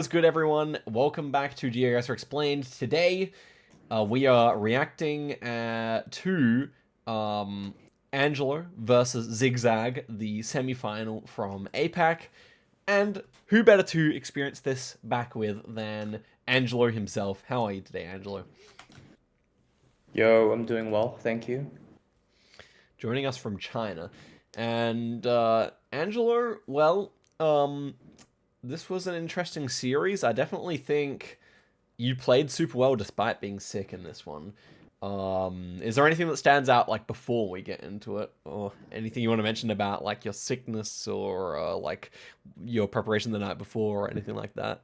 What's good, everyone? Welcome back to GeoGuessr Explained. Today, we are reacting to Angelo versus Zigzag, the semi-final from APAC. And who better to experience this back with than Angelo himself? How are you today, Angelo? Yo, I'm doing well, thank you. Joining us from China. And Angelo, well, this was an interesting series. I definitely think you played super well despite being sick in this one. Is there anything that stands out like before we get into it, or anything you want to mention about like your sickness or like your preparation the night before or anything like that?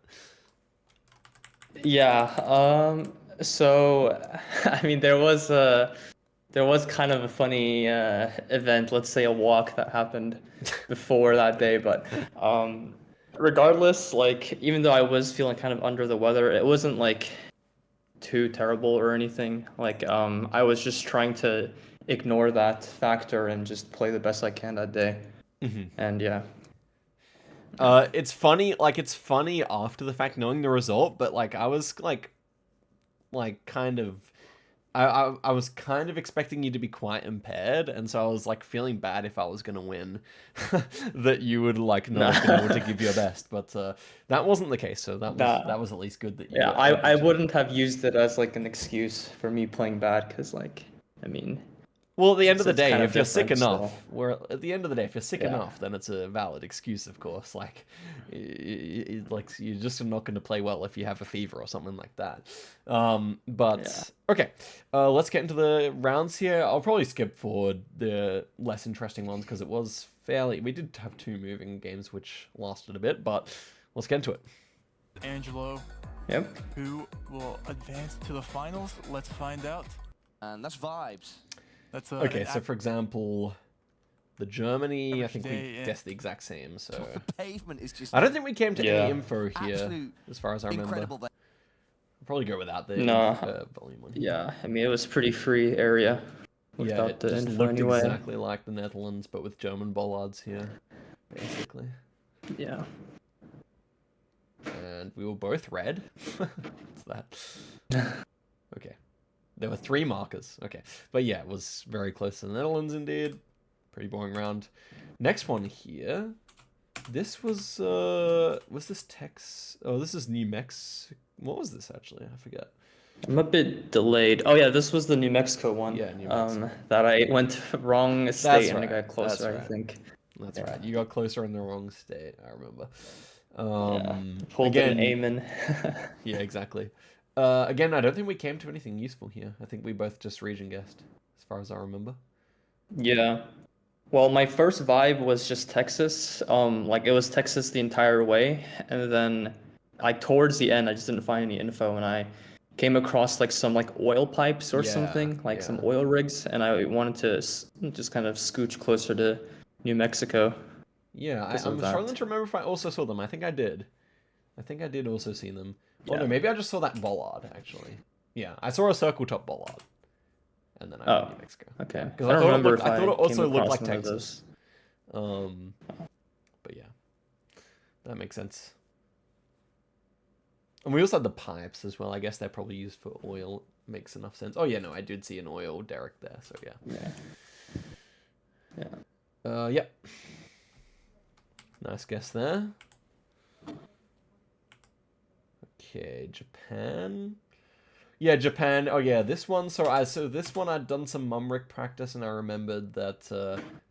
Yeah, so I mean there was kind of a funny event, let's say a walk that happened before that day, but regardless, like even though I was feeling kind of under the weather, it wasn't like too terrible or anything. Like I was just trying to ignore that factor and just play the best I can that day. Mhm. And yeah. It's funny after the fact knowing the result, but like I was like kind of I was kind of expecting you to be quite impaired, and so I was like feeling bad if I was gonna win, that you would like not have been able to Nah. give your best. But that wasn't the case, so Nah. that was at least good that you Yeah, were I, able I to. wouldn't have used it as like an excuse for me playing bad because like I mean Well, at the end of it's the it's day, kind of if you're sick different, so enough, at the end of the day, if you're sick yeah. enough, then it's a valid excuse, of course. Like, like you're just not going to play well if you have a fever or something like that. Yeah. But okay, let's get into the rounds here. I'll probably skip forward the less interesting ones because it was fairly. We did have two moving games which lasted a bit, but let's get into it. Angelo, Yep. who will advance to the finals? Let's find out. And that's vibes. That's Okay, so for example, the Germany, I average think we day, yeah. guessed the exact same. So The pavement is just I don't think we came to any Yeah. info here, absolute as far as I remember. incredible. I'll probably go without the No. volume one. Yeah. I mean it was pretty free area Yeah, without it the just info looked anyway. exactly like the Netherlands, but with German bollards here, basically. Yeah. And we were both red. What's that? Okay. There were three markers. Okay. But yeah, it was very close to the Netherlands indeed. Pretty boring round. Next one here. This was this Tex? Oh, this is New Mexico. What was this actually? I forget. I'm a bit delayed. Oh yeah, this was the New Mexico one. Yeah, New Mexico. That I went wrong That's state and I right. got That's closer, I right. think. That's Yeah. right. You got closer in the wrong state, I remember. Yeah. Pulled an Again, aim in. yeah, exactly. Again, I don't think we came to anything useful here. I think we both just region guessed, as far as I remember. Yeah. Well, my first vibe was just Texas. Like it was Texas the entire way, and then like towards the end, I just didn't find any info, and I came across like some like oil pipes or Yeah, something, like some yeah. oil rigs, and I wanted to just kind of scooch closer to New Mexico Yeah, because of I'm struggling that. to remember if I also saw them. I think I did. I think I did also see them. Oh no, Yeah. maybe I just saw that bollard, actually. Yeah, I saw a circle top bollard. And then I got Oh, New Mexico. okay. Because I don't remember if I thought I it came also looked across like one of Texas. those. But yeah, that makes sense. And we also had the pipes as well. I guess they're probably used for oil. Makes enough sense. Oh yeah, no, I did see an oil derrick there. So yeah. Yeah. Yeah. Yep. Nice guess there. Okay, Japan. Yeah, Japan. Oh yeah, this one. So this one I'd done some Mumric practice, and I remembered that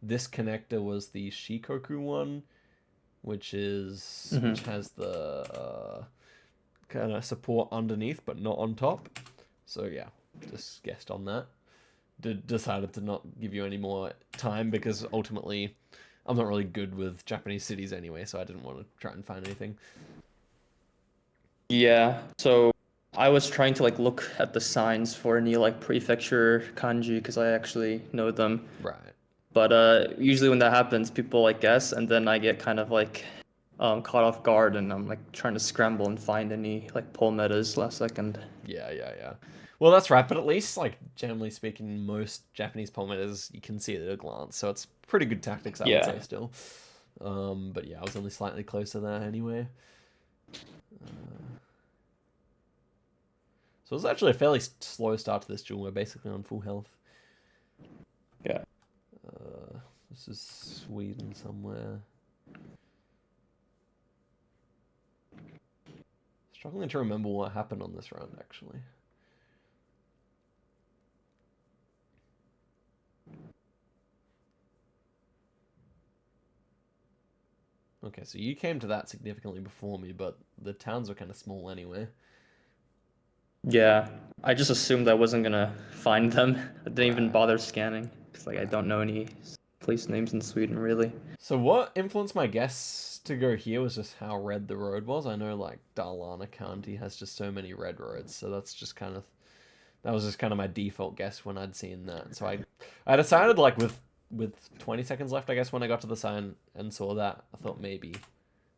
this connector was the Shikoku one, which has the kind of support underneath but not on top. So yeah, just guessed on that. Decided to not give you any more time because ultimately I'm not really good with Japanese cities anyway, so I didn't want to try and find anything. Yeah. So I was trying to like look at the signs for any like prefecture kanji because I actually know them. Right. But usually when that happens, people like guess, and then I get kind of like caught off guard, and I'm like trying to scramble and find any like pull metas last second. Yeah, yeah, yeah. Well, that's right, but at least, like, generally speaking, most Japanese polymeters you can see it at a glance, so it's pretty good tactics, I would Yeah. say, still. But yeah, I was only slightly closer there anyway. So it was actually a fairly slow start to this duel. We're basically on full health. Yeah. This is Sweden somewhere. Struggling to remember what happened on this round, actually. Okay, so you came to that significantly before me, but the towns were kind of small anyway. Yeah, I just assumed I wasn't gonna find them. I didn't even Right. bother scanning because like I Right. don't know any place names in Sweden really. So what influenced my guess to go here was just how red the road was. I know like Dalarna County has just so many red roads, so that's just kind of that was just kind of my default guess when I'd seen that. So I decided like with 20 seconds left, I guess, when I got to the sign and saw that, I thought maybe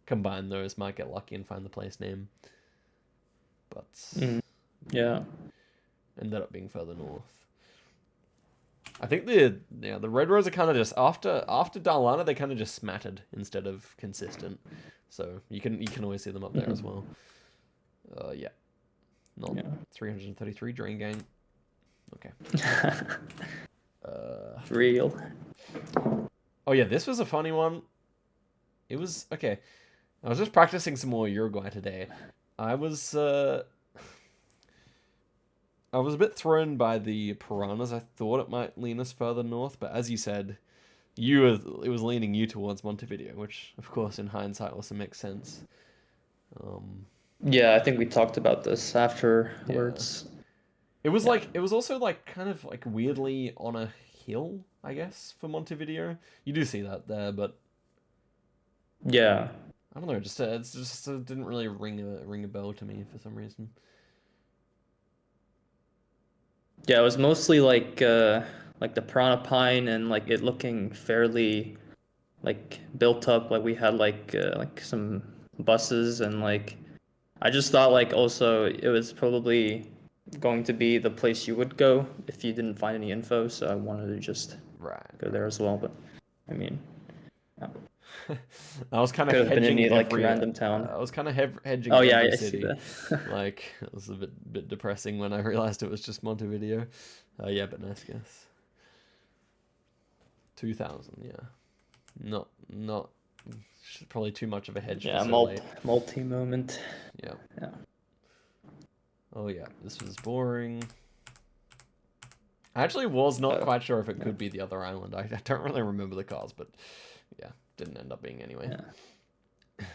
combine those, might get lucky and find the place name. But Yeah. ended up being further north. I think the red roads are kind of just after Dalarna, they kind of just smattered instead of consistent. So you can always see them up there as well. Yeah. Not 333 Drain Gang. Okay. Real. Oh yeah, this was a funny one. It was okay. I was just practicing some more Uruguay today. I was a bit thrown by the piranhas. I thought it might lean us further north, but as you said, it was leaning you towards Montevideo, which of course in hindsight also makes sense. Yeah, I think we talked about this afterwards. It was like it was also like kind of like weirdly on a hill, I guess, for Montevideo. You do see that there, but Yeah. I don't know. It didn't really ring a bell to me for some reason. Yeah, it was mostly like the piranha pine and like it looking fairly like built up. Like we had like some buses and like I just thought like also it was probably going to be the place you would go if you didn't find any info, so I wanted to just go there as well. But I mean, I was kind of could have been hedging any like every. random town. I was kind of hedging Oh yeah, every I see city. that. Like it was a bit depressing when I realized it was just Montevideo. Yeah, but nice guess. 2000, yeah. Not probably too much of a hedge Yeah, for so late. multi moment. Yeah. Yeah. Oh yeah, this was boring. I actually was not quite sure if it could be the other island. I don't really remember the cause, but yeah, didn't end up being anyway. Yeah.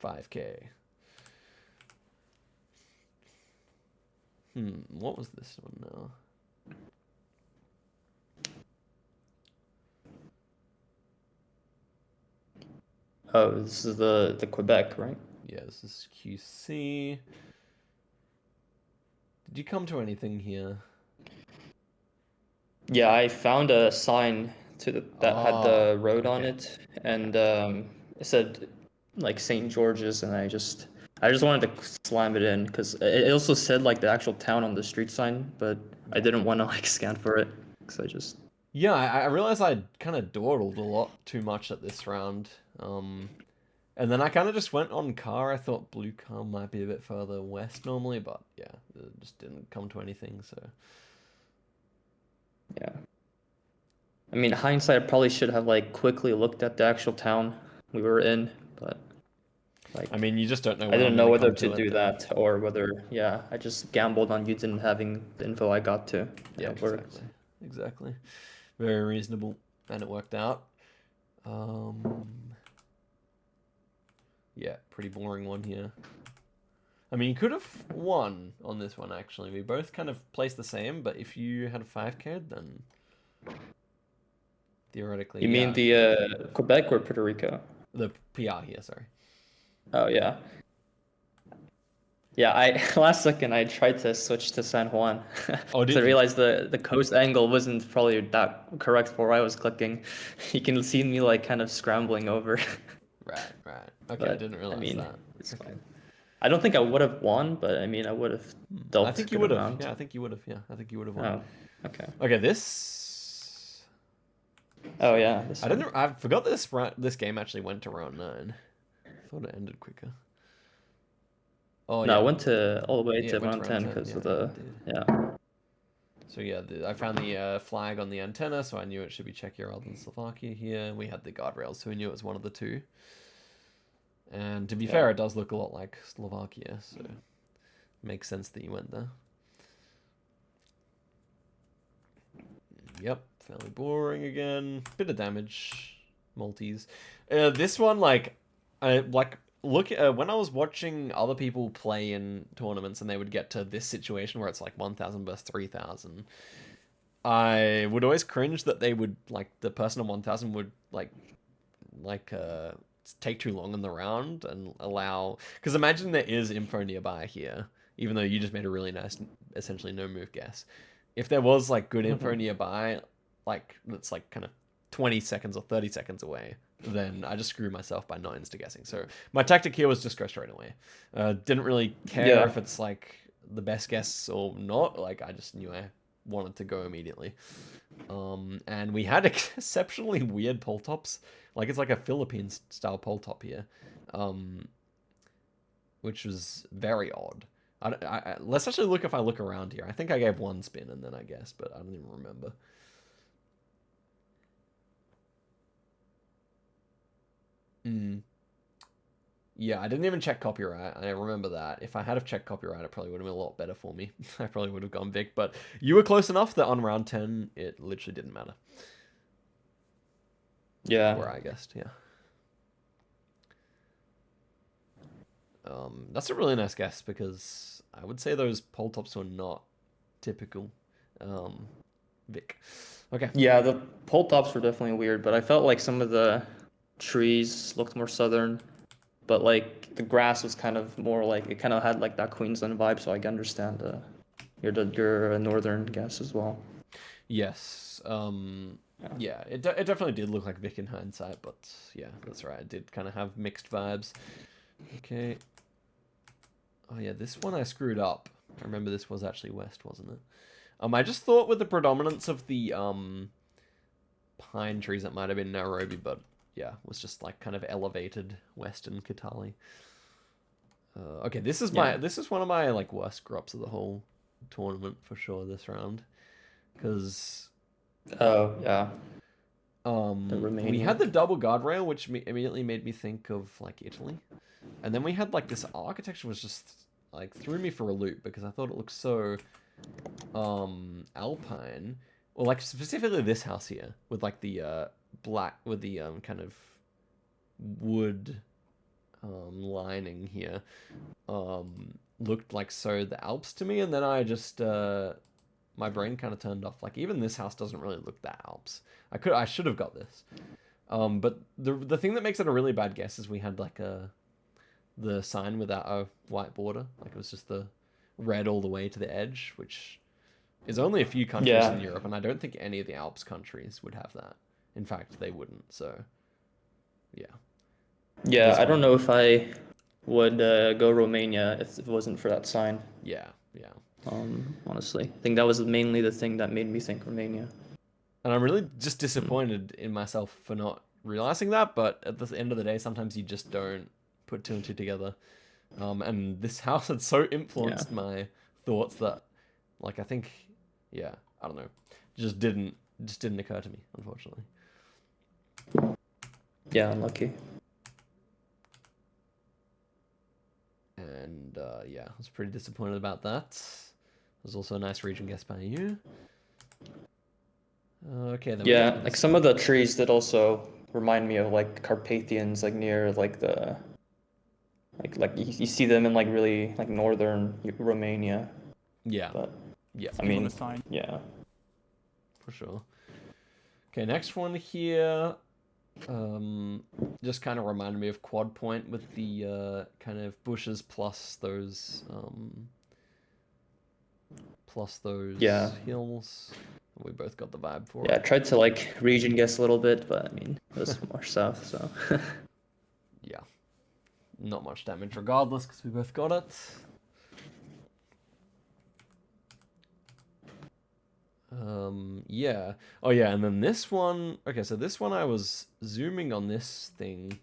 5K. What was this one now? Oh, this is the Quebec, right? Yeah, this is QC. Did you come to anything here? Yeah, I found a sign that had the road on okay. it, and it said like St. George's, and I just wanted to slam it in because it also said like the actual town on the street sign, but I didn't want to like scan for it because I just Yeah, I realized I kind of dawdled a lot too much at this round. And then I kind of just went on car. I thought blue car might be a bit further west normally, but yeah, it just didn't come to anything, so. yeah. I mean, hindsight, I probably should have like quickly looked at the actual town we were in, but like I mean, you just don't know I when didn't I'm know gonna whether come to to it do then. that or whether I just gambled on you didn't having the info I got to. Yeah, It worked. exactly. Very reasonable, and it worked out. Yeah, pretty boring one here. I mean, you could have won on this one, actually. We both kind of placed the same, but if you had a 5K, then theoretically, You mean the Quebec or Puerto Rico? the PR here, sorry. Oh yeah. Yeah, I last second I tried to switch to San Juan. Oh, did I you? realized the coast angle wasn't probably that correct for where I was clicking. You can see me like kind of scrambling over. Right. Okay, But I didn't realize that. it's fine. I don't think I would have won, but I mean I would have dealt I think you good would have. amount. Yeah, I think you would have. Yeah, I think you would have won. Oh, okay. Okay, this. Oh yeah, I forgot this game actually went to round 9. I thought it ended quicker. Oh No, yeah. I went to all the way Yeah, to it went to round round 10 10. because Yeah, of yeah, the it did. yeah. So yeah, I found the flag on the antenna, so I knew it should be Czechia rather than Slovakia here. And we had the guardrails, so we knew it was one of the two. And to be fair, it does look a lot like Slovakia, so it makes sense that you went there. Yep, fairly boring again. Bit of damage, Maltese. This one, like, look. When I was watching other people play in tournaments, and they would get to this situation where it's like 1,000 versus 3,000. I would always cringe that they would like the person on 1,000 would take too long in the round and allow, because imagine there is info nearby here, even though you just made a really nice, essentially no move guess. If there was like good info nearby, like that's like kind of 20 seconds or 30 seconds away, then I just screw myself by not insta guessing. So my tactic here was just go straight away. Didn't really care if it's like the best guess or not. Like I just knew I wanted to go immediately. And we had exceptionally weird pole tops. Like it's like a Philippines style pole top here, which was very odd. Let's actually look if I look around here. I think I gave one spin and then I guessed, but I don't even remember. Yeah, I didn't even check copyright. I remember that. If I had have checked copyright, it probably would have been a lot better for me. I probably would have gone Vic, but you were close enough that on round 10, it literally didn't matter. Yeah. Where I guessed, yeah. That's a really nice guess because I would say those pole tops were not typical Vic. Okay. Yeah, the pole tops were definitely weird, but I felt like some of the trees looked more southern, but like the grass was kind of more like it kind of had like that Queensland vibe, so I can understand your northern guess as well. Yes. Yeah, it definitely did look like Vic in hindsight, but yeah, that's right. It did kind of have mixed vibes. Okay. Oh yeah, this one I screwed up. I remember this was actually west, wasn't it? I just thought with the predominance of the pine trees, it might have been Nairobi, but yeah, it was just like kind of elevated western Kitale. Okay, this is one of my like worst screw-ups of the whole tournament for sure this round, because Oh yeah. we had the double guardrail, which immediately made me think of like Italy, and then we had like this architecture was just like threw me for a loop because I thought it looked so alpine, or like specifically this house here with like the black with the kind of wood lining here looked like so the Alps to me, and then I just my brain kind of turned off. Like even this house doesn't really look that Alps. I should have got this. But the thing that makes it a really bad guess is we had like the sign without a white border. Like it was just the red all the way to the edge, which is only a few countries in Europe, and I don't think any of the Alps countries would have that. In fact, they wouldn't. So, yeah. Yeah, I don't know if I would go Romania if it wasn't for that sign. Yeah, yeah. Honestly, I think that was mainly the thing that made me think Romania. And I'm really just disappointed in myself for not realizing that, but at the end of the day, sometimes you just don't put two and two together. And this house had so influenced my thoughts that, like, I think, yeah, I don't know, just didn't occur to me, unfortunately. Yeah, unlucky. And yeah, I was pretty disappointed about that. There's also a nice region guess by you. Okay, then. Yeah, like some of the trees that also remind me of like Carpathians, like near like the like you see them in like really like northern Romania. Yeah. But yeah, I mean, sign. yeah. For sure. Okay, next one here. Just kind of reminded me of Quad Point with the kind of bushes plus those hills. We both got the vibe for it. Yeah, I tried to like region guess a little bit, but I mean, it was more south, so. Yeah. Not much damage regardless, because we both got it. Yeah. Oh yeah, and then this one. Okay, so this one I was zooming on this thing,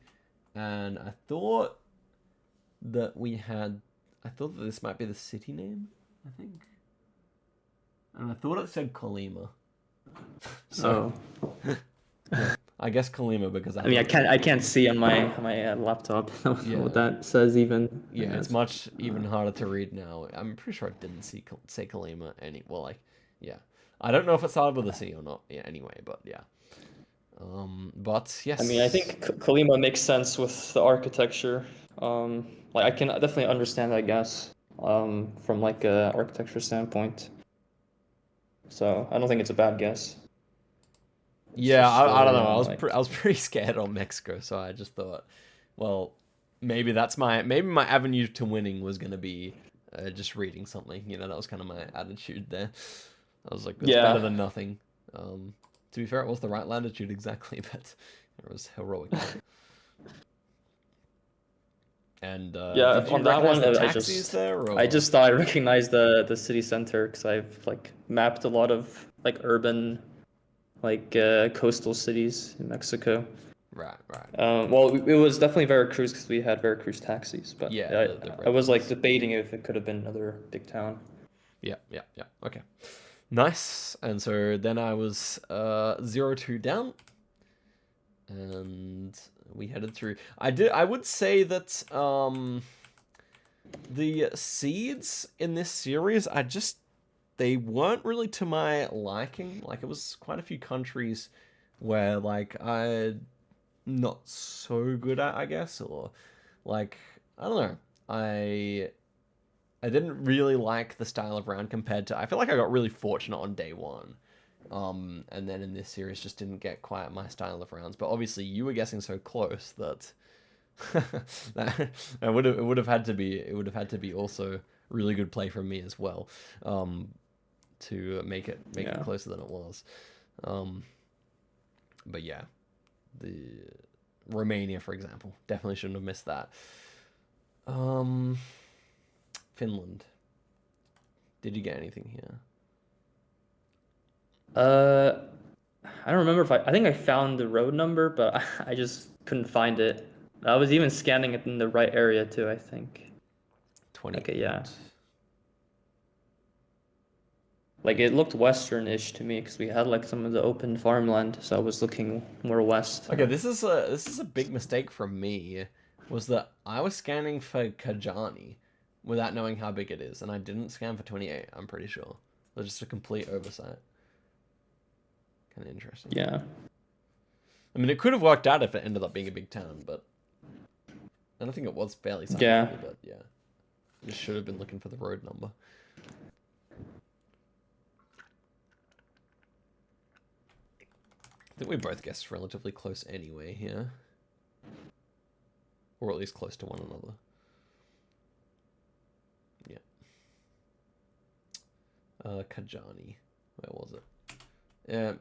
and I thought that we had. I thought that this might be the city name. I think. And I thought it said Colima. So. I guess Colima because I mean, I can't see on my laptop Yeah. what that says even. Yeah, it's much even harder to read now. I'm pretty sure I didn't say Colima well, like, yeah. I don't know if it started with a C or not. Yeah, anyway, but yeah. But yes. I mean, I think Colima makes sense with the architecture. Like I can definitely understand, I guess, from like a architecture standpoint. So I don't think it's a bad guess. It's Yeah, just, I don't know. like- I was pretty scared on Mexico, so I just thought, well, maybe my avenue to winning was gonna be just reading something. You know, that was kind of my attitude there. I was like, it's Yeah. better than nothing. To be fair, it was the right latitude exactly, but it was heroic. And Yeah, did you on that recognize one, the I taxis just there? Or... I just thought I recognized the city center because I've like mapped a lot of like urban, like coastal cities in Mexico. Right. Well, it was definitely Veracruz because we had Veracruz taxis, but Yeah, I, the I was like red debating if it could have been another big town. Yeah. Okay. Nice. And so then I was 0-2 down. And we headed through. I would say that the seeds in this series they weren't really to my liking. Like it was quite a few countries where like I'm not so good at, I guess, or like I don't know. I didn't really like the style of round compared to. I feel like I got really fortunate on day one. And then in this series just didn't get quite my style of rounds. But obviously you were guessing so close that it would have had to be also really good play from me as well. To make it closer than it was. But yeah. The Romania, for example. Definitely shouldn't have missed that. Finland. Did you get anything here? I don't remember if I think I found the road number, but I just couldn't find it. I was even scanning it in the right area too, I think. 20. Okay, yeah. Like it looked western-ish to me because we had like some of the open farmland, so I was looking more west. Okay, this is a big mistake from me. Was that I was scanning for Kajani without knowing how big it is, and I didn't scan for 28. I'm pretty sure. It was just a complete oversight. Kind of interesting. Yeah. I mean, it could have worked out if it ended up being a big town, but I don't think it was fairly sizable. But yeah, just should have been looking for the road number. I think we both guessed relatively close anyway here. Or at least close to one another. Yeah. Kajani. Where was it? Yeah.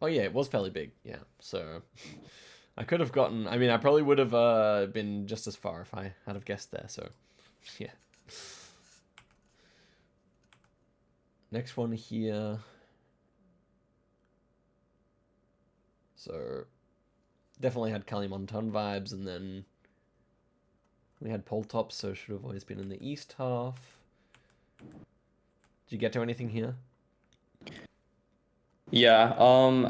Oh yeah, it was fairly big. Yeah. So I could have gotten... I mean, I probably would have been just as far if I had have guessed there. So, yeah. Next one here... So, definitely had Kalimantan vibes, and then we had Poltop, so should have always been in the east half. Did you get to anything here? Yeah,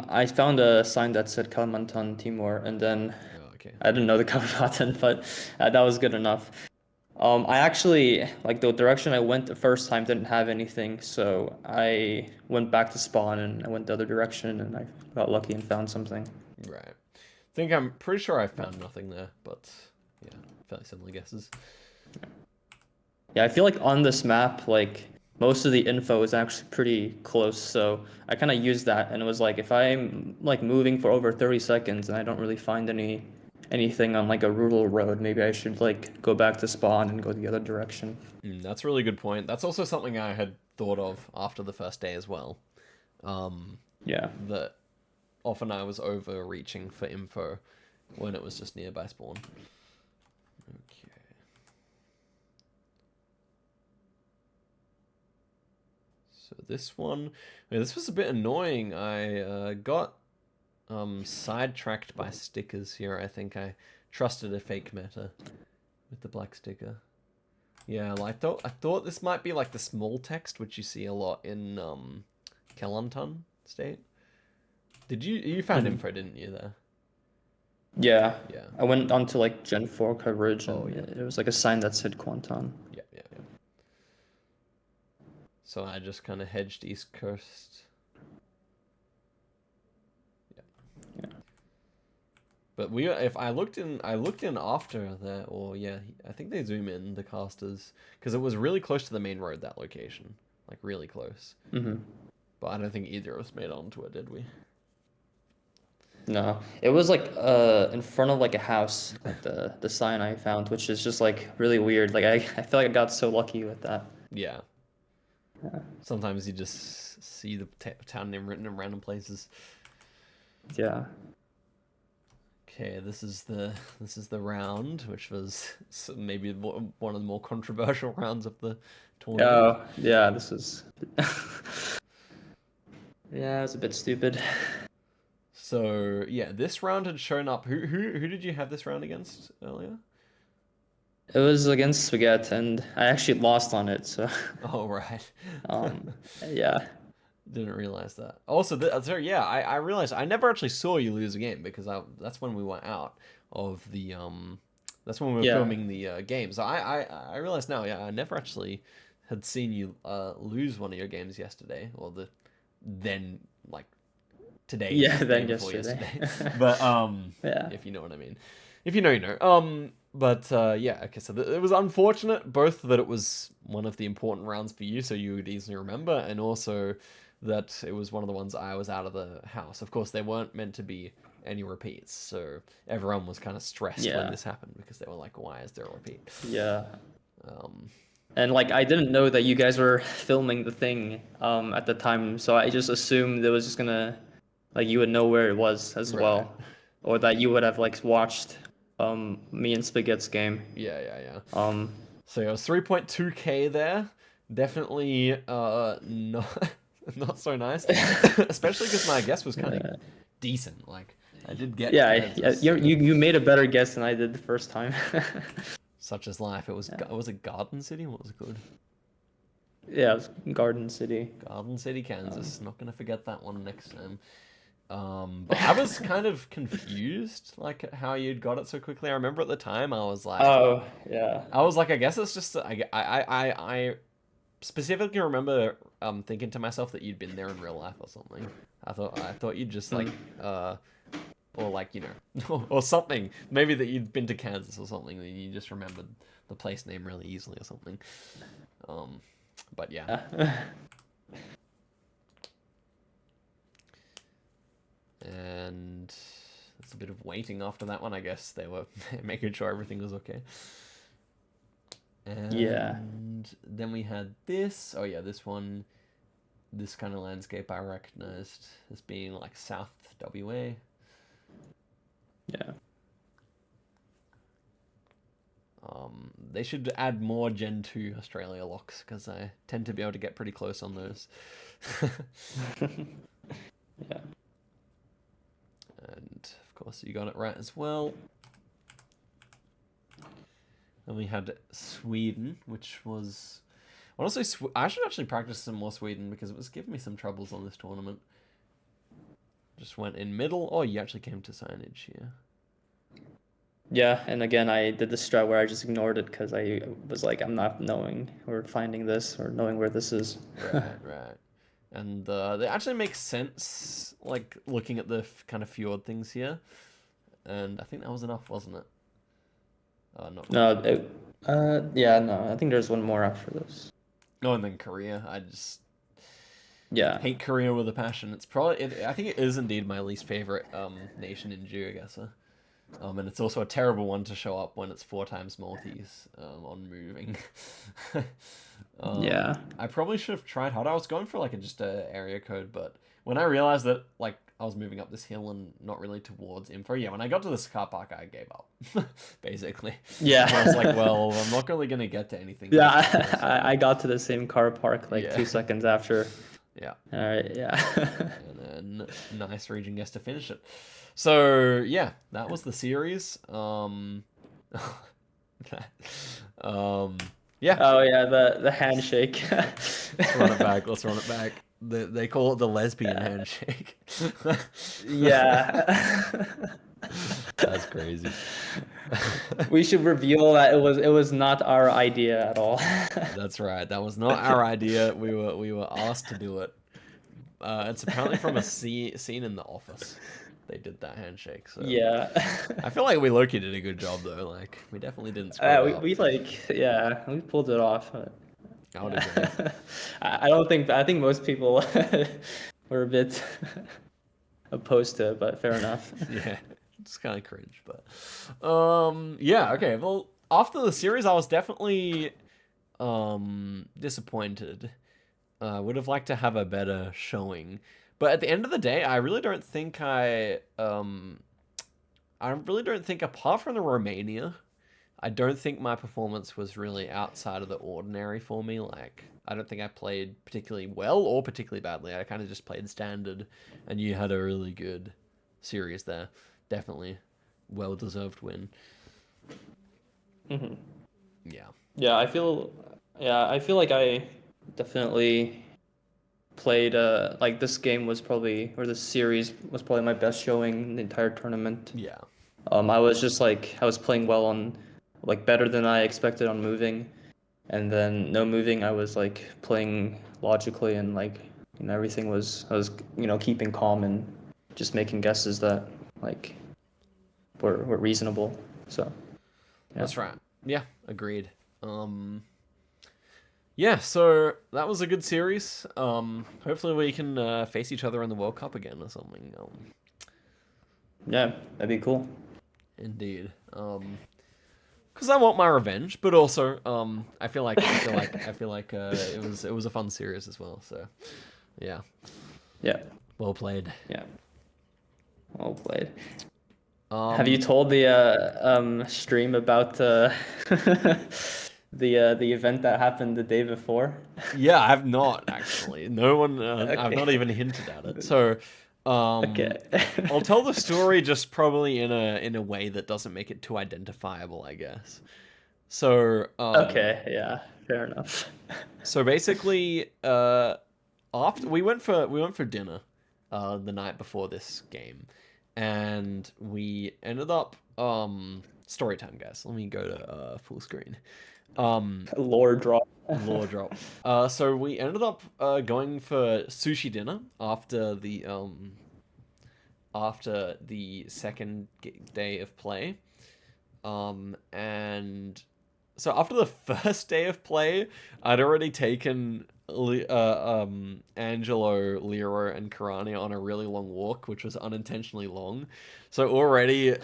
I found a sign that said Kalimantan Timor, and then okay. I didn't know the cover button, but that was good enough. I actually, like the direction I went the first time didn't have anything, so I went back to spawn and I went the other direction and I got lucky and found something. Right. I'm pretty sure I found nothing there, but yeah, fairly similar guesses. Yeah, I feel like on this map, like most of the info is actually pretty close, so I kind of used that and it was like if I'm like moving for over 30 seconds and I don't really find anything on like a rural road, maybe I should like go back to spawn and go the other direction. That's a really good point. That's also something I had thought of after the first day as well. Yeah. That often I was overreaching for info when it was just nearby spawn. Okay. So this one, yeah, this was a bit annoying. I got sidetracked by stickers here. I think I trusted a fake meta with the black sticker. Yeah, well, I thought this might be like the small text, which you see a lot in Kelantan state. You found info, didn't you, there? Yeah. Yeah. I went on to like Gen 4 coverage, and Oh, yeah. it was like a sign that said Quanton. Yeah. So I just kind of hedged East Coast. Yeah. But if I looked in after that, or yeah, I think they zoom in the casters because it was really close to the main road, that location, like really close. But I don't think either of us made it onto it, did we? No, it was like in front of like a house, like the sign I found, which is just like really weird. Like I feel like I got so lucky with that. Yeah. Sometimes you just see the town name written in random places. Yeah. Okay, this is the round, which was maybe one of the more controversial rounds of the tournament. Oh, yeah, this is yeah, it was a bit stupid. So yeah, this round had shown up. Who did you have this round against earlier? It was against Spaghetti, and I actually lost on it, so Oh right. yeah. Didn't realize that. Also, so yeah, I realized I never actually saw you lose a game because that's when we went out of the that's when we were filming the game. So I realized now, yeah, I never actually had seen you lose one of your games yesterday, or then like today. Yeah, then before yesterday. But Yeah. if you know what I mean. If you know, you know. But yeah, okay, so it was unfortunate both that it was one of the important rounds for you, so you would easily remember, and also that it was one of the ones I was out of the house. Of course, there weren't meant to be any repeats, so everyone was kind of stressed when this happened because they were like, why is there a repeat? Yeah. And like I didn't know that you guys were filming the thing at the time, so I just assumed it was just gonna like you would know where it was as well, or that you would have like watched me and Spaghetti's game. Yeah. Um, So it was 3.2k there. Definitely not so nice, especially because my guess was kind of decent. Like I did get Kansas, you made a better guess than I did the first time. Such as life. It was a Garden City. What was it called? Yeah, it was Garden City. Garden City, Kansas. Not gonna forget that one next time. But I was kind of confused, like how you'd got it so quickly. I remember at the time I was like, Oh yeah. I was like, I guess it's just I specifically remember thinking to myself that you'd been there in real life or something. I thought you'd just like or like, you know, or something. Maybe that you'd been to Kansas or something, that you just remembered the place name really easily or something. But yeah. And there's a bit of waiting after that one. I guess they were making sure everything was okay. And then we had this. Oh yeah, this one. This kind of landscape I recognized as being like South WA. Yeah. They should add more Gen 2 Australia locks because I tend to be able to get pretty close on those. Yeah. And of course you got it right as well. Then we had Sweden, which was honestly I should actually practice some more Sweden because it was giving me some troubles on this tournament. Just went in middle. Oh, you actually came to signage here. Yeah, and again, I did the strat where I just ignored it because I was like, I'm not knowing or finding this or knowing where this is. Right. And they actually make sense, like looking at the kind of fjord things here. And I think that was enough, wasn't it? Not No, yeah, no, I think there's one more after this. Oh, and then Korea. I just hate Korea with a passion. It's probably I think it is indeed my least favorite nation in GeoGuessr. And it's also a terrible one to show up when it's 4 times multis on moving. I probably should have tried harder. I was going for like just a area code, but when I realized that like I was moving up this hill and not really towards info. Yeah, when I got to this car park, I gave up, basically. Yeah. I was like, well, I'm not really gonna get to anything. Yeah, this time, I got to the same car park like Yeah. 2 seconds after. Yeah. All right, yeah. And then nice region gets to finish it. So yeah, that was the series. Yeah. Oh yeah, the handshake. Let's run it back. Let's run it back. They call it the lesbian handshake. Yeah. That's crazy. We should reveal that it was not our idea at all. That's right. That was not our idea. We were asked to do it. It's apparently from a scene in The Office. They did that handshake. So Yeah. I feel like we low-key did a good job though. Like we definitely didn't screw it up. we like yeah, we pulled it off. I would agree. I think most people were a bit opposed to it, but fair enough. Yeah, it's kind of cringe, but yeah, okay. Well, after the series, I was definitely disappointed. Would have liked to have a better showing, but at the end of the day, I really don't think apart from the Romania, I don't think my performance was really outside of the ordinary for me. Like, I don't think I played particularly well or particularly badly. I kind of just played standard, and you had a really good series there. Definitely well-deserved win. Mm-hmm. Yeah. Yeah, I feel like I definitely played like this game was probably, or this series was probably my best showing in the entire tournament. Yeah. I was just like I was playing well on like better than I expected on moving, and then no moving I was like playing logically and like everything was I was keeping calm and just making guesses that like were reasonable. So yeah. That's right. Yeah, agreed. Yeah, so that was a good series. Hopefully we can face each other in the World Cup again or something. Yeah, that'd be cool. Indeed. Because I want my revenge, but also I feel like it was a fun series as well. So yeah. Yeah. Well played. Yeah. Well played. Have you told the stream about the event that happened the day before? Yeah, I have not actually. No one. I've Okay. not even hinted at it. So, Okay. I'll tell the story just probably in a way that doesn't make it too identifiable, I guess. So. Okay. Yeah. Fair enough. So basically, after we went for dinner, the night before this game, and we ended up story time, guys. Let me go to full screen. Lore drop. Lore drop. So we ended up going for sushi dinner after the second day of play. And so after the first day of play, I'd already taken Angelo, Lero, and Karania on a really long walk, which was unintentionally long. So already,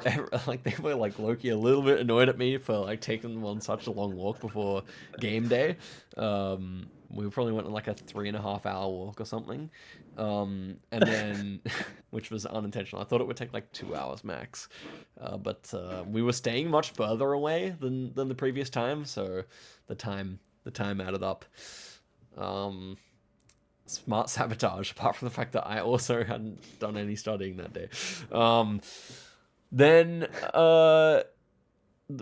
like, they were like low-key a little bit annoyed at me for like taking them on such a long walk before game day. We probably went on like a 3.5-hour walk or something. And then, which was unintentional. I thought it would take like 2 hours max. But we were staying much further away than the previous time, so the time added up. Smart sabotage, apart from the fact that I also hadn't done any studying that day. Then it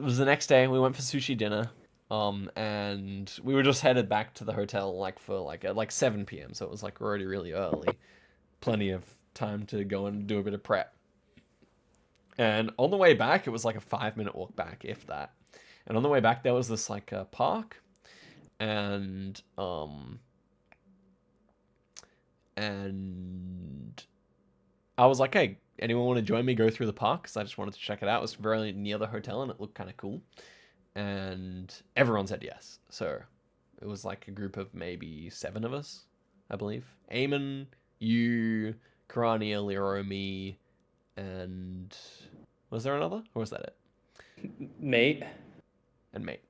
was the next day. We went for sushi dinner. And we were just headed back to the hotel like for at 7 p.m. So it was like already really early. Plenty of time to go and do a bit of prep. And on the way back, it was like a 5-minute walk back, if that. And on the way back, there was this like park, and I was like, hey, anyone want to join me go through the park? Because I just wanted to check it out. It was very near the hotel, and it looked kind of cool. And everyone said yes. So it was like a group of maybe 7 of us, I believe. Eamon, you, Karania, Lero, me, and was there another? Or was that it? Mate. And mate.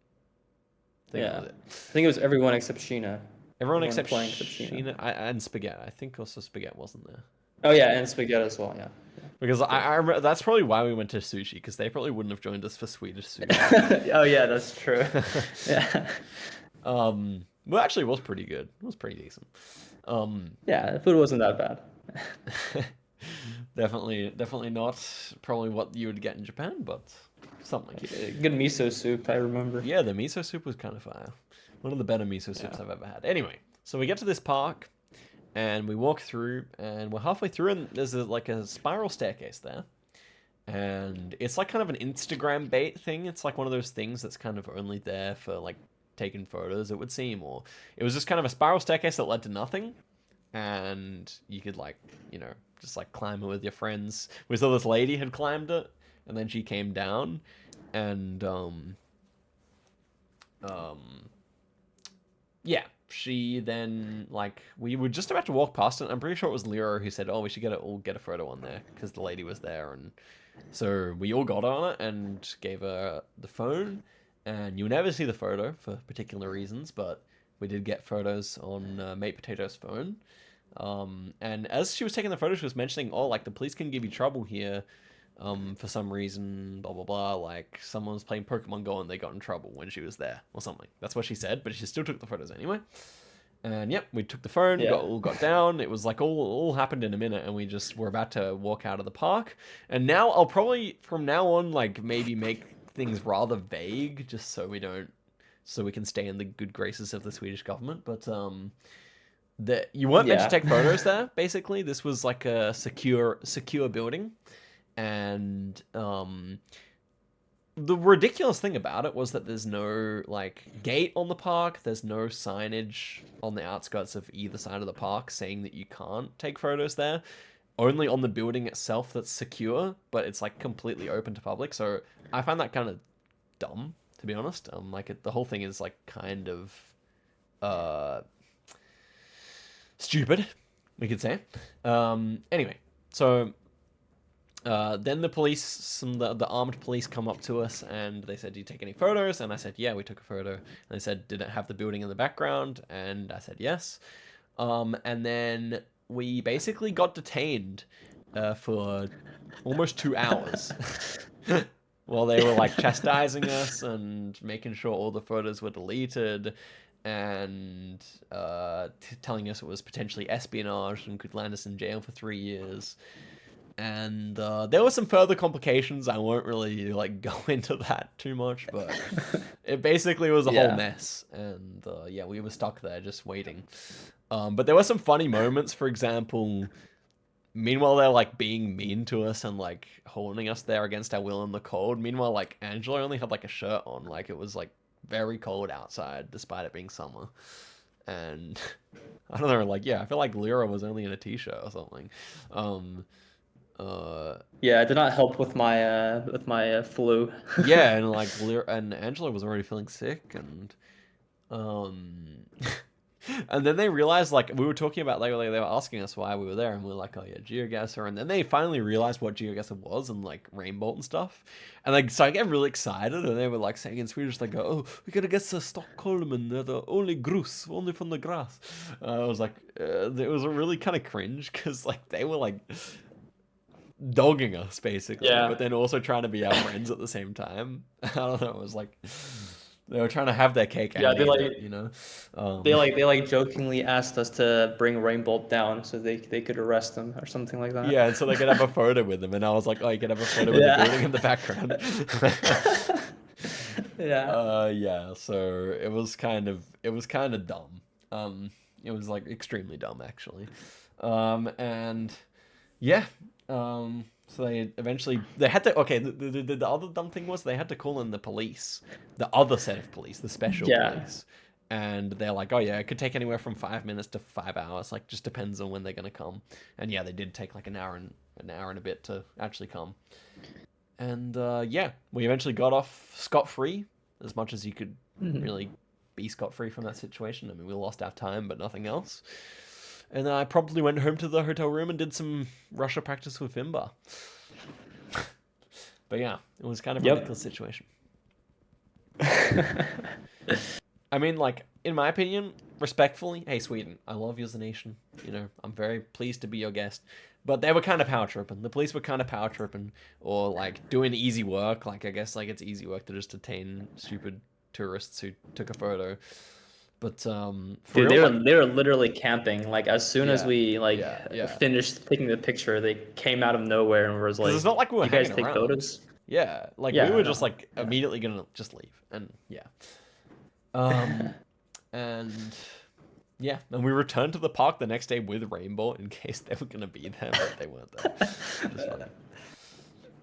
Yeah. I think it was everyone except Sheena. Everyone except playing except Sheena. Sheena and Spaghetti. I think also Spaghetti wasn't there. Oh yeah, and spaghetti as well. Yeah. Because I remember that's probably why we went to sushi, because they probably wouldn't have joined us for Swedish sushi. Oh yeah, that's true. Yeah. Well, actually, it was pretty good. It was pretty decent. Yeah, the food wasn't that bad. Definitely not probably what you would get in Japan, but something. Good miso soup, I remember. Yeah, the miso soup was kind of fire. One of the better miso soups I've ever had. Anyway, so we get to this park, and we walk through, and we're halfway through, and there's like a spiral staircase there. And it's like kind of an Instagram bait thing. It's like one of those things that's kind of only there for like taking photos, it would seem, or it was just kind of a spiral staircase that led to nothing. And you could like, just like climb it with your friends. We saw this lady had climbed it, and then she came down, and yeah, she then like we were just about to walk past it. I'm pretty sure it was Lyra who said, "Oh, we should all get a photo on there," because the lady was there, and so we all got on it and gave her the phone. And you'll never see the photo for particular reasons, but we did get photos on Mate Potato's phone. And as she was taking the photo, she was mentioning, "Oh, like the police can give you trouble here, for some reason, blah blah blah. Like someone was playing Pokemon Go and they got in trouble when she was there or something." That's what she said, but she still took the photos anyway. And yep, we took the phone, got down. It was like all happened in a minute, and we just were about to walk out of the park. And now I'll probably from now on like maybe make things rather vague, just so we can stay in the good graces of the Swedish government. But you weren't meant to take photos there. Basically, this was like a secure building, and the ridiculous thing about it was that there's no like gate on the park. There's no signage on the outskirts of either side of the park saying that you can't take photos there. Only on the building itself that's secure, but it's like completely open to public. So I find that kind of dumb, to be honest. The whole thing is like kind of stupid, we could say. Anyway, so then the police, the armed police come up to us, and they said, "Do you take any photos?" And I said, "Yeah, we took a photo." And they said, "Did it have the building in the background?" And I said, "Yes." And then we basically got detained for almost 2 hours while they were like chastising us and making sure all the photos were deleted, and telling us it was potentially espionage and could land us in jail for 3 years. And there were some further complications. I won't really like go into that too much, but it basically was a whole mess. And yeah, we were stuck there just waiting. But there were some funny moments. For example, meanwhile they're like being mean to us and like holding us there against our will in the cold. Meanwhile, like Angelo only had like a shirt on. Like it was like very cold outside despite it being summer. And I don't know, like I feel like Lyra was only in a t-shirt or something. Yeah, it did not help with my flu. Yeah, and like and Angela was already feeling sick, and and then they realized, like, we were talking about, like, they were asking us why we were there, and we were like, "Oh yeah, GeoGuessr," and then they finally realized what GeoGuessr was, and like Rainbolt and stuff, and like so I get really excited, and they were like saying in Swedish, like, "Oh, we gotta get to Stockholm, and the only grus, only from the grass." I was like, it was really kind of cringe, because like they were like dogging us basically, but then also trying to be our friends at the same time. I don't know. It was like they were trying to have their cake. Yeah, they like They they jokingly asked us to bring Rainbolt down so they could arrest him or something like that. Yeah, and so they could have a photo with him, and I was like, "Oh, you could have a photo with the building in the background." Yeah. So it was kind of dumb. It was like extremely dumb actually, and yeah. So they eventually had to. Okay, the other dumb thing was they had to call in the police, the other set of police, the special police, and they're like, "Oh yeah, it could take anywhere from 5 minutes to 5 hours. Like, just depends on when they're gonna come." And yeah, they did take like an hour and a bit to actually come. And yeah, we eventually got off scot-free, as much as you could really be scot-free from that situation. I mean, we lost our time, but nothing else. And then I probably went home to the hotel room and did some Russia practice with Fimba. But yeah, it was kind of a ridiculous situation. I mean, like, in my opinion, respectfully, hey, Sweden, I love you as a nation. You know, I'm very pleased to be your guest. But they were kind of power tripping. The police were kind of power tripping, or like doing easy work. Like I guess like it's easy work to just detain stupid tourists who took a photo. But for Dude, real, like, they were literally camping. Like as soon as Yeah, we like yeah. finished taking the picture, they came out of nowhere and was like, it's not like we were "You guys hanging take around. photos?" Yeah, like we Yeah, were I just know. like immediately gonna just leave, and and yeah, and we returned to the park the next day with Rainbow in case they were gonna be there, but they weren't there. Just funny.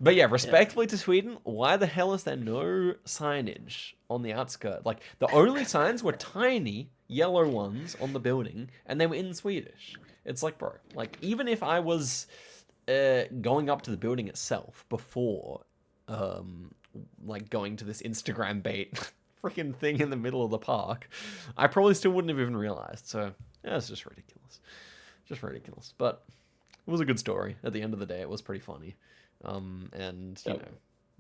But yeah, respectfully to Sweden, why the hell is there no signage on the outskirt? Like, the only signs were tiny yellow ones on the building, and they were in Swedish. It's like, bro, like, even if I was going up to the building itself before, like, going to this Instagram bait freaking thing in the middle of the park, I probably still wouldn't have even realized. So, yeah, it's just ridiculous. Just ridiculous. But it was a good story. At the end of the day, it was pretty funny. And, you know,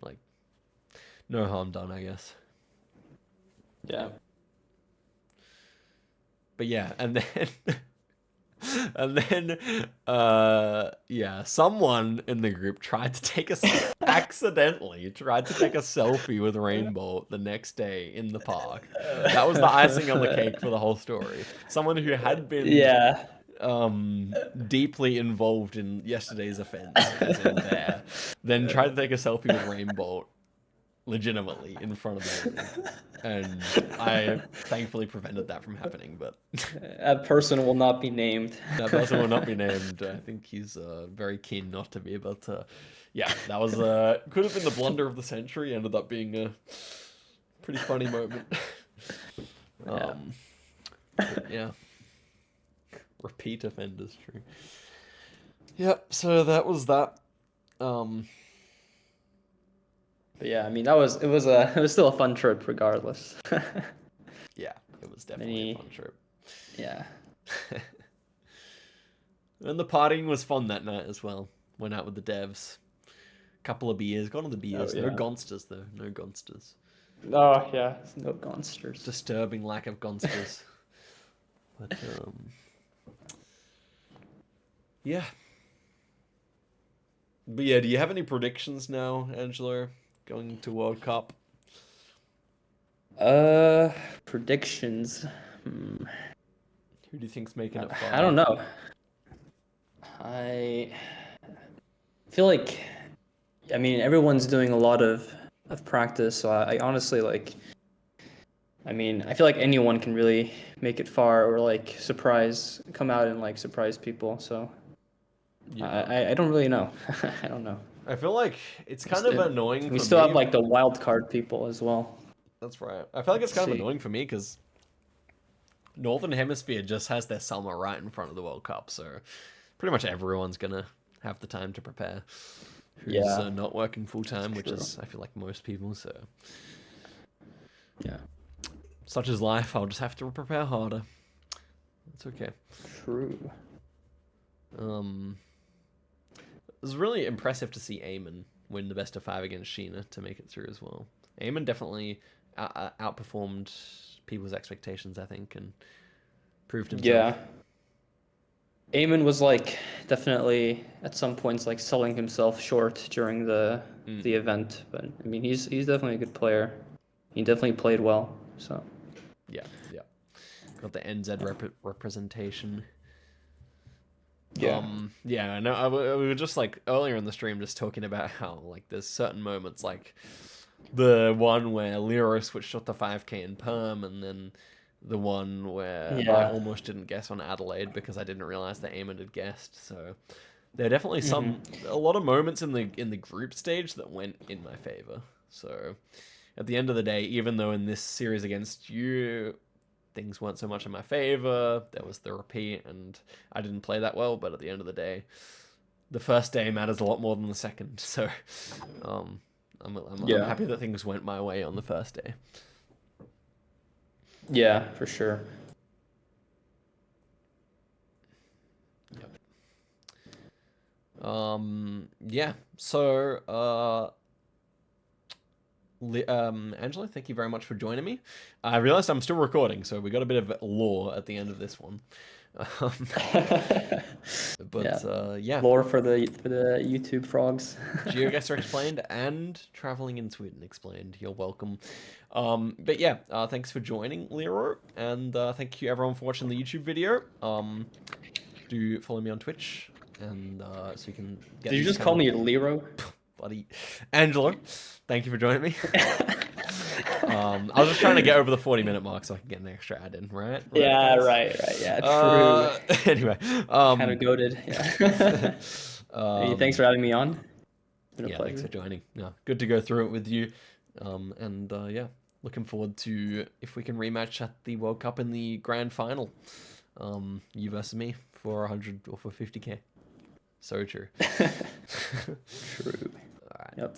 like, no harm done, I guess. Yeah. But yeah, and then, yeah, someone in the group accidentally tried to take a selfie with Rainbow the next day in the park. That was the icing on the cake for the whole story. Someone who had been Yeah. deeply involved in yesterday's offense, as in there, then tried to take a selfie with Rainbow legitimately in front of the building. And I thankfully prevented that from happening, but That person will not be named. that person will not be named. I think he's very keen not to be, but yeah, that was could have been the blunder of the century, ended up being a pretty funny moment. But yeah. Repeat offenders, true. Yep, so that was that. But yeah, I mean it was still a fun trip regardless. Yeah, it was definitely a fun trip. Yeah. And the partying was fun that night as well. Went out with the devs. Couple of beers, got on the beers. No yeah. gonsters though, no gonsters. Oh yeah, no gonsters. Disturbing lack of gonsters. But yeah. But yeah, do you have any predictions now, Angelo, going to World Cup? Predictions. Who do you think's making it far? I don't know. I feel like, I mean, everyone's doing a lot of practice, so I honestly like. I mean, I feel like anyone can really make it far or like come out and like surprise people. So Yeah. I don't really know. I don't know. I feel like it's kind of annoying We for still me. have like the wild card people as well. That's right. I feel like it's kind of See. annoying for me because Northern Hemisphere just has their summer right in front of the World Cup, so pretty much everyone's gonna have the time to prepare. Who's Yeah. not working full time, which True. is I feel like most people. So Yeah. such is life. I'll just have to prepare harder. It's okay. True. It was really impressive to see Eamon win the best of 5 against Sheena to make it through as well. Eamon definitely outperformed people's expectations, I think, and proved himself. Yeah. Eamon was like definitely at some points like selling himself short during the event, but I mean he's definitely a good player. He definitely played well. So Yeah. Got the NZ representation. yeah. Yeah, I know. We were just like earlier in the stream just talking about how like there's certain moments like the one where Lyra switched off the 5K in perm, and then the one where I almost didn't guess on Adelaide because I didn't realize that Eamon had guessed. So there are definitely a lot of moments in the group stage that went in my favor. So at the end of the day, even though in this series against you things weren't so much in my favor, there was the repeat and I didn't play that well, but at the end of the day, the first day matters a lot more than the second. So I'm happy that things went my way on the first day. Yeah, for sure. Yeah. So Angelo, thank you very much for joining me. I realized I'm still recording, so we got a bit of lore at the end of this one. Yeah. Lore for the YouTube frogs. GeoGuessr explained and traveling in Sweden explained. You're welcome. But yeah, thanks for joining, Lero, and thank you everyone for watching the YouTube video. Do follow me on Twitch, and so you can get. Did you just call me Lero? Bloody Angelo, thank you for joining me. I was just trying to get over the 40-minute mark so I can get an extra ad in, right? Yeah, right. Yeah, true. Anyway, kind of goated. Yeah. Hey, thanks for having me on. It's been a pleasure. Thanks for joining. Yeah, good to go through it with you. Yeah, looking forward to if we can rematch at the World Cup in the grand final. You versus me for 100 or for 50k. So true. True. All right. Yep.